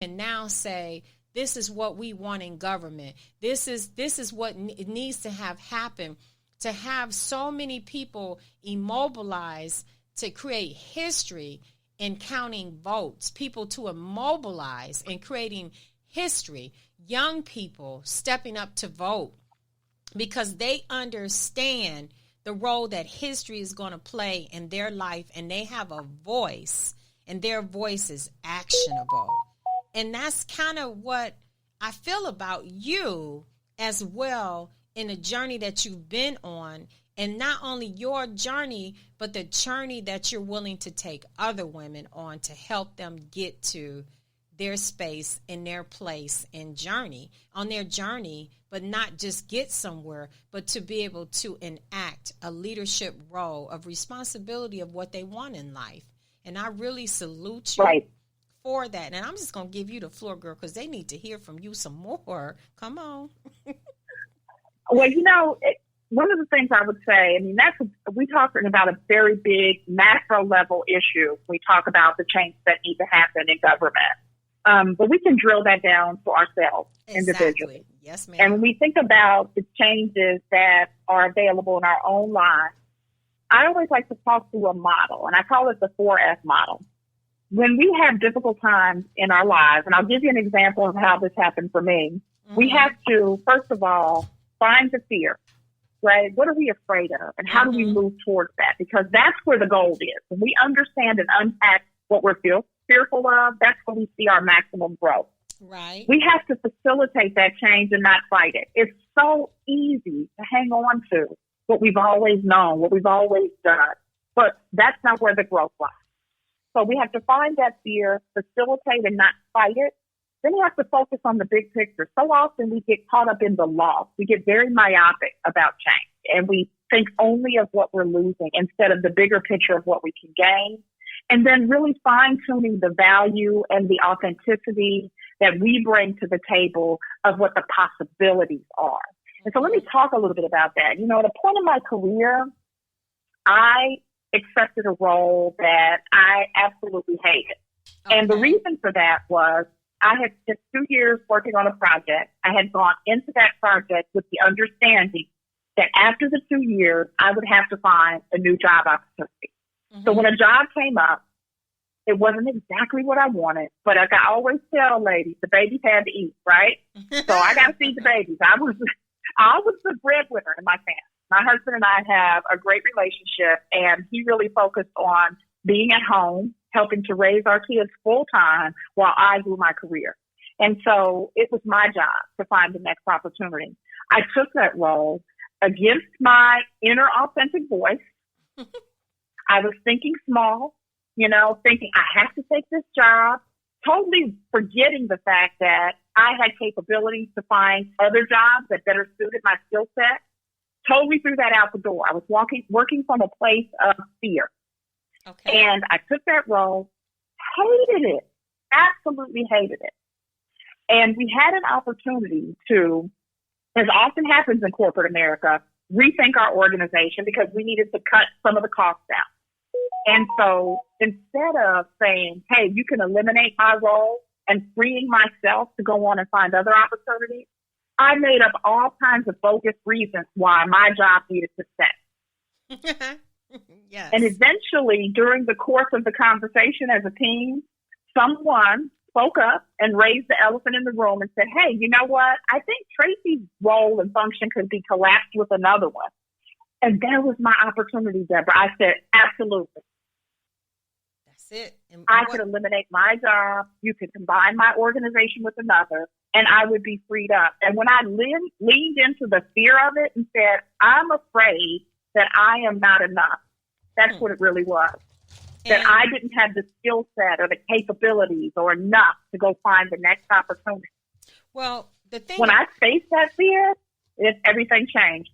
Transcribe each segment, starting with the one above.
can now say, this is what we want in government. This is what needs to have happen, to have so many people immobilized to create history in counting votes, people to immobilize in creating history, young people stepping up to vote because they understand the role that history is going to play in their life, and they have a voice, and their voice is actionable. And that's kind of what I feel about you as well in the journey that you've been on, and not only your journey, but the journey that you're willing to take other women on to help them get to their space and their place and journey on their journey, but not just get somewhere, but to be able to enact a leadership role of responsibility of what they want in life. And I really salute you for that. And I'm just going to give you the floor, girl, because they need to hear from you some more. Come on. Well, one of the things I would say, we're talking about a very big macro level issue. We talk about the change that need to happen in government. But we can drill that down for ourselves individually. Yes, ma'am. And when we think about the changes that are available in our own lives, I always like to talk through a model, and I call it the 4F model. When we have difficult times in our lives, and I'll give you an example of how this happened for me, we have to, first of all, find the fear, right? What are we afraid of, and how do we move towards that? Because that's where the gold is. When we understand and unpack what we're fearful of, that's when we see our maximum growth. Right. We have to facilitate that change and not fight it. It's so easy to hang on to what we've always known, what we've always done, but that's not where the growth lies. So we have to find that fear, facilitate and not fight it. Then we have to focus on the big picture. So often we get caught up in the loss. We get very myopic about change, and we think only of what we're losing instead of the bigger picture of what we can gain. And then really fine-tuning the value and the authenticity that we bring to the table of what the possibilities are. And so let me talk a little bit about that. At a point in my career, I accepted a role that I absolutely hated. Okay. And the reason for that was I had spent 2 years working on a project. I had gone into that project with the understanding that after the 2 years, I would have to find a new job opportunity. So when a job came up, it wasn't exactly what I wanted, but like I always tell ladies, the babies had to eat, right? So I got to feed the babies. I was the breadwinner in my family. My husband and I have a great relationship, and he really focused on being at home, helping to raise our kids full time while I grew my career. And so it was my job to find the next opportunity. I took that role against my inner authentic voice. I was thinking small, thinking I have to take this job, totally forgetting the fact that I had capabilities to find other jobs that better suited my skill set. Totally threw that out the door. I was working from a place of fear. Okay. And I took that role, hated it, absolutely hated it. And we had an opportunity to, as often happens in corporate America, rethink our organization because we needed to cut some of the costs down. And so instead of saying, hey, you can eliminate my role and freeing myself to go on and find other opportunities, I made up all kinds of bogus reasons why my job needed success. Yes. And eventually, during the course of the conversation as a team, someone spoke up and raised the elephant in the room and said, hey, you know what? I think Tracey's role and function could be collapsed with another one. And there was my opportunity, Debra. I said, absolutely. That's it. And I could eliminate my job. You could combine my organization with another, and I would be freed up. And when I leaned into the fear of it and said, I'm afraid that I am not enough, that's what it really was. That I didn't have the skill set or the capabilities or enough to go find the next opportunity. Well, the thing when I faced that fear, everything changed.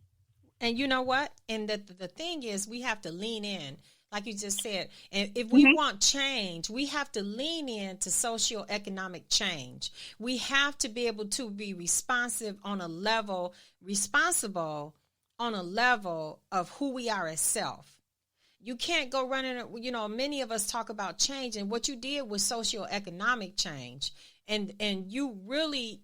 And you know what? And the thing is, we have to lean in, like you just said. And if we want change, we have to lean into socioeconomic change. We have to be able to be responsible on a level of who we are as self. You can't go running, many of us talk about change, and what you did was socioeconomic change. And you really,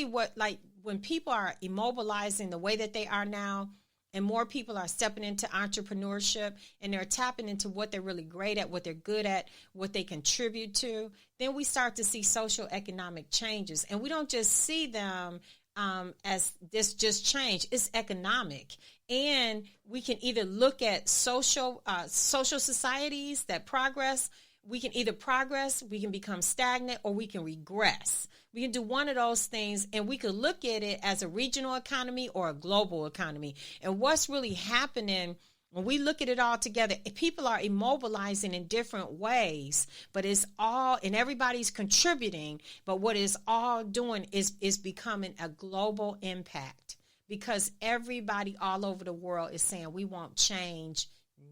what, like, when people are immobilizing the way that they are now, and more people are stepping into entrepreneurship and they're tapping into what they're really great at, what they're good at, what they contribute to, then we start to see social economic changes. And we don't just see them as this just change. It's economic. And we can either look at social societies that progress. We can either progress, we can become stagnant, or we can regress. We can do one of those things, and we could look at it as a regional economy or a global economy. And what's really happening when we look at it all together, people are immobilizing in different ways, but it's all, and everybody's contributing, but what it's all doing is becoming a global impact, because everybody all over the world is saying we want change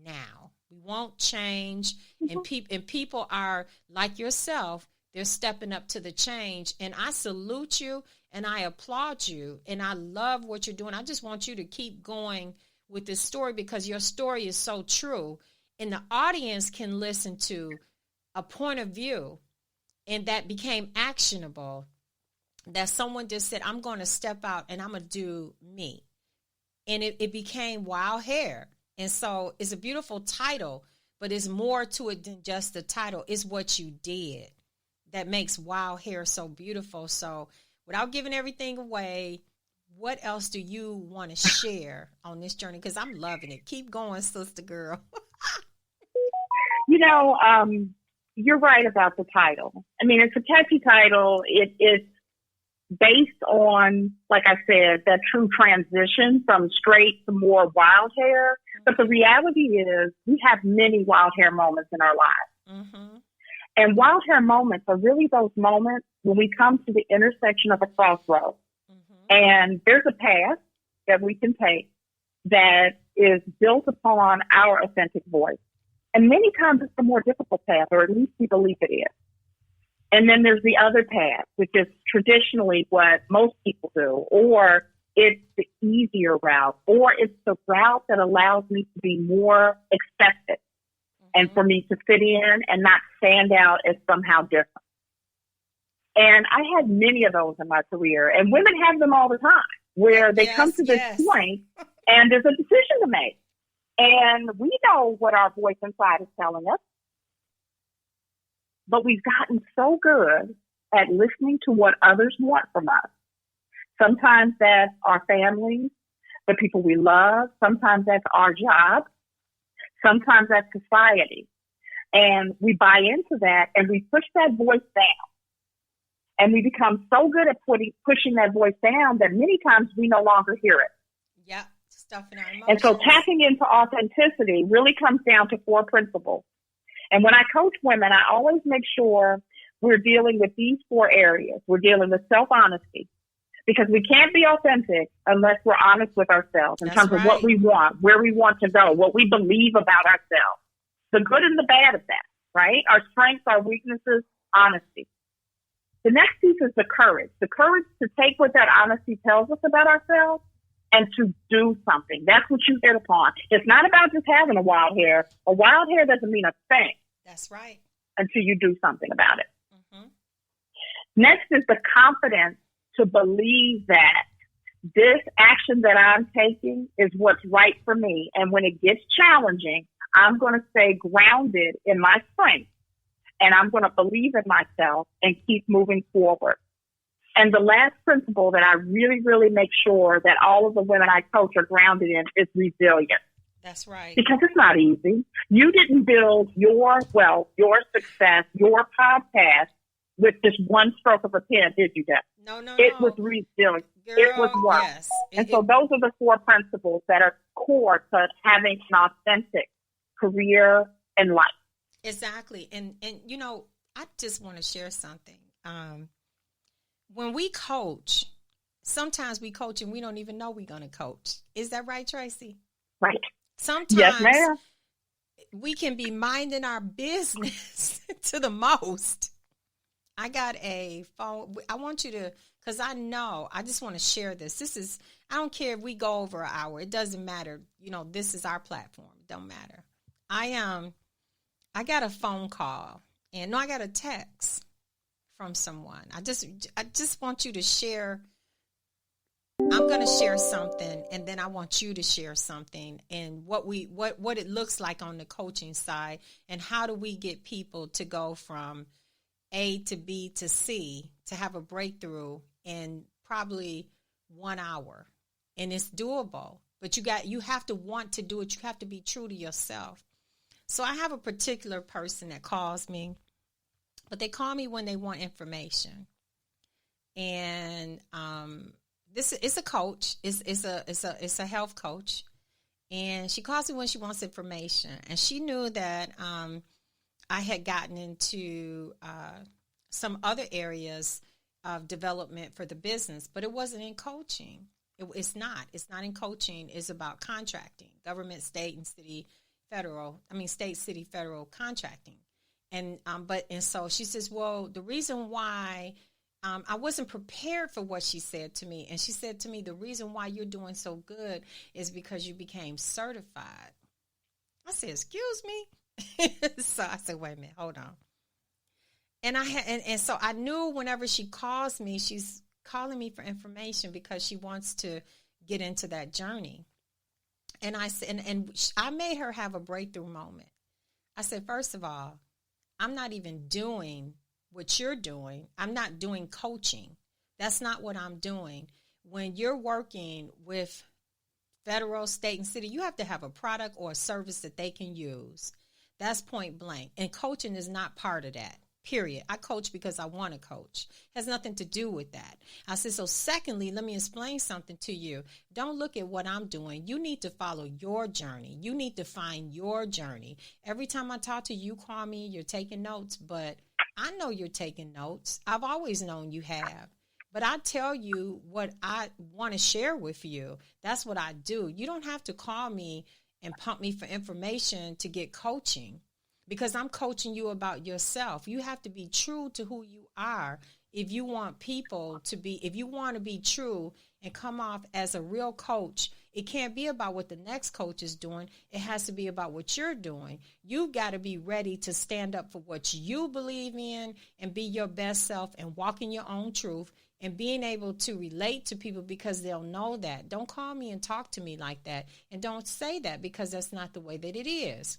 now. We won't change, and people are like yourself. They're stepping up to the change, and I salute you, and I applaud you, and I love what you're doing. I just want you to keep going with this story, because your story is so true, and the audience can listen to a point of view, and that became actionable, that someone just said, I'm going to step out, and I'm going to do me, and it became Wild Hair. And so it's a beautiful title, but it's more to it than just the title. It's what you did that makes Wild Hair so beautiful. So without giving everything away, what else do you want to share on this journey? Because I'm loving it. Keep going, sister girl. You're right about the title. I mean, it's a catchy title. It's based on, like I said, that true transition from straight to more wild hair. But the reality is we have many wild hair moments in our lives. Mm-hmm. And wild hair moments are really those moments when we come to the intersection of a crossroad. Mm-hmm. And there's a path that we can take that is built upon our authentic voice. And many times it's the more difficult path, or at least we believe it is. And then there's the other path, which is traditionally what most people do, or it's the easier route, or it's the route that allows me to be more accepted, mm-hmm. and for me to fit in and not stand out as somehow different. And I had many of those in my career, and women have them all the time, where they come to this point and there's a decision to make. And we know what our voice inside is telling us. But we've gotten so good at listening to what others want from us. Sometimes that's our families, the people we love. Sometimes that's our job. Sometimes that's society. And we buy into that, and we push that voice down. And we become so good at pushing that voice down that many times we no longer hear it. Yeah, stuffing our emotions. And so tapping into authenticity really comes down to 4 principles. And when I coach women, I always make sure we're dealing with these 4 areas. We're dealing with self-honesty, because we can't be authentic unless we're honest with ourselves in terms of what we want, where we want to go, what we believe about ourselves, the good and the bad of that, right? Our strengths, our weaknesses, honesty. The next piece is the courage to take what that honesty tells us about ourselves and to do something. That's what you hit upon. It's not about just having a wild hair. A wild hair doesn't mean a thing. That's right. Until you do something about it. Mm-hmm. Next is the confidence to believe that this action that I'm taking is what's right for me. And when it gets challenging, I'm going to stay grounded in my strength. And I'm going to believe in myself and keep moving forward. And the last principle that I really, really make sure that all of the women I coach are grounded in is resilience. That's right. Because it's not easy. You didn't build your wealth, your success, your podcast with just one stroke of a pen, did you, Deb? No. It was resilience. Girl, it was work. Yes. And so those are the 4 principles that are core to having an authentic career and life. Exactly. And I just want to share something. When we coach, sometimes we coach and we don't even know we're going to coach. Is that right, Tracey? Right. Sometimes yes, ma'am. We can be minding our business to the most. I got a phone. I want you to, because I just want to share this. I don't care if we go over an hour. It doesn't matter. This is our platform. It don't matter. I got a phone call, I got a text from someone. I just want you to share. I'm going to share something, and then I want you to share something, and what it looks like on the coaching side, and how do we get people to go from A to B to C to have a breakthrough in probably 1 hour. And it's doable, but you have to want to do it. You have to be true to yourself. So I have a particular person that calls me, but they call me when they want information. And this is a coach. It's a health coach, and she calls me when she wants information. And she knew that I had gotten into some other areas of development for the business, but it wasn't in coaching. It's not in coaching. It's about contracting, government, state, and city, federal. State, city, federal contracting. And so she says, well, the reason why I wasn't prepared for what she said to me. And she said to me, the reason why you're doing so good is because you became certified. I said, excuse me? So I said, wait a minute, hold on. And so I knew whenever she calls me, she's calling me for information because she wants to get into that journey. And I said, and I made her have a breakthrough moment. I said, first of all, I'm not even doing what you're doing. I'm not doing coaching. That's not what I'm doing. When you're working with federal, state, and city, you have to have a product or a service that they can use. That's point blank. And coaching is not part of that. Period. I coach because I want to coach. Has nothing to do with that. I said, so secondly, let me explain something to you. Don't look at what I'm doing. You need to follow your journey. You need to find your journey. Every time I talk to you, you call me, you're taking notes, but I know you're taking notes. I've always known you have. But I tell you what I want to share with you. That's what I do. You don't have to call me and pump me for information to get coaching, because I'm coaching you about yourself. You have to be true to who you are if you want people to be, if you want to be true and come off as a real coach. It can't be about what the next coach is doing. It has to be about what you're doing. You've got to be ready to stand up for what you believe in and be your best self and walk in your own truth and being able to relate to people, because they'll know that. Don't call me and talk to me like that. And don't say that, because that's not the way that it is.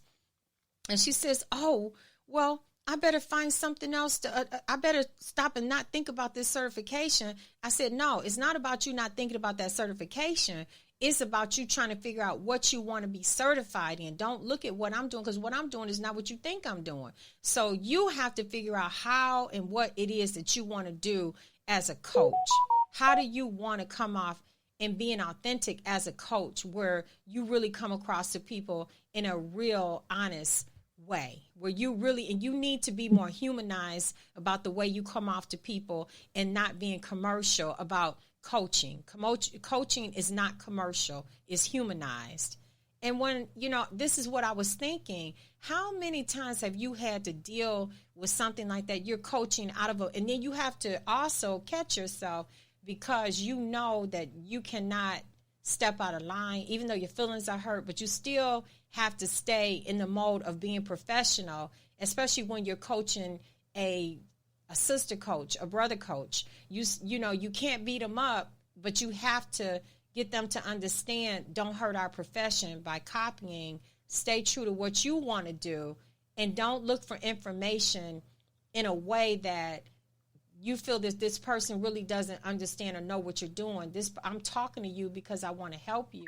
And she says, oh, well, I better find something else. I better stop and not think about this certification. I said, no, it's not about you not thinking about that certification. It's about you trying to figure out what you want to be certified in. Don't look at what I'm doing, because what I'm doing is not what you think I'm doing. So you have to figure out how and what it is that you want to do as a coach. How do you want to come off and being authentic as a coach, where you really come across to people in a real, honest way, where you really, and you need to be more humanized about the way you come off to people and not being commercial about coaching. Coaching is not commercial, it's humanized. And when, this is what I was thinking, how many times have you had to deal with something like that? You're coaching out of and then you have to also catch yourself, because you know that you cannot step out of line, even though your feelings are hurt, but you still have to stay in the mode of being professional, especially when you're coaching a sister coach, a brother coach. You can't beat them up, but you have to get them to understand, don't hurt our profession by copying. Stay true to what you want to do, and don't look for information in a way that you feel that this person really doesn't understand or know what you're doing. I'm talking to you because I want to help you,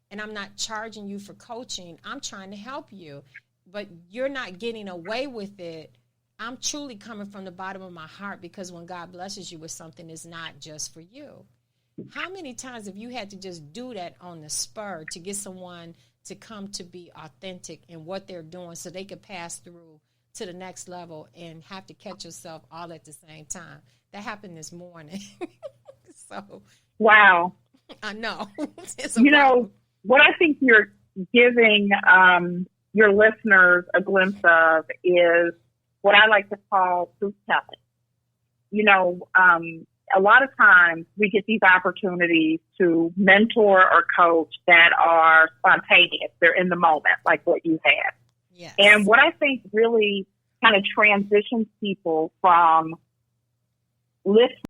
and I'm not charging you for coaching. I'm trying to help you, but you're not getting away with it. I'm truly coming from the bottom of my heart, because when God blesses you with something, it's not just for you. How many times have you had to just do that on the spur to get someone to come to be authentic in what they're doing, so they could pass through to the next level and have to catch yourself all at the same time? That happened this morning. So, wow. I know. What I think you're giving your listeners a glimpse of is what I like to call truth telling. A lot of times we get these opportunities to mentor or coach that are spontaneous. They're in the moment, like what you had. Yes. And what I think really kind of transitions people from lift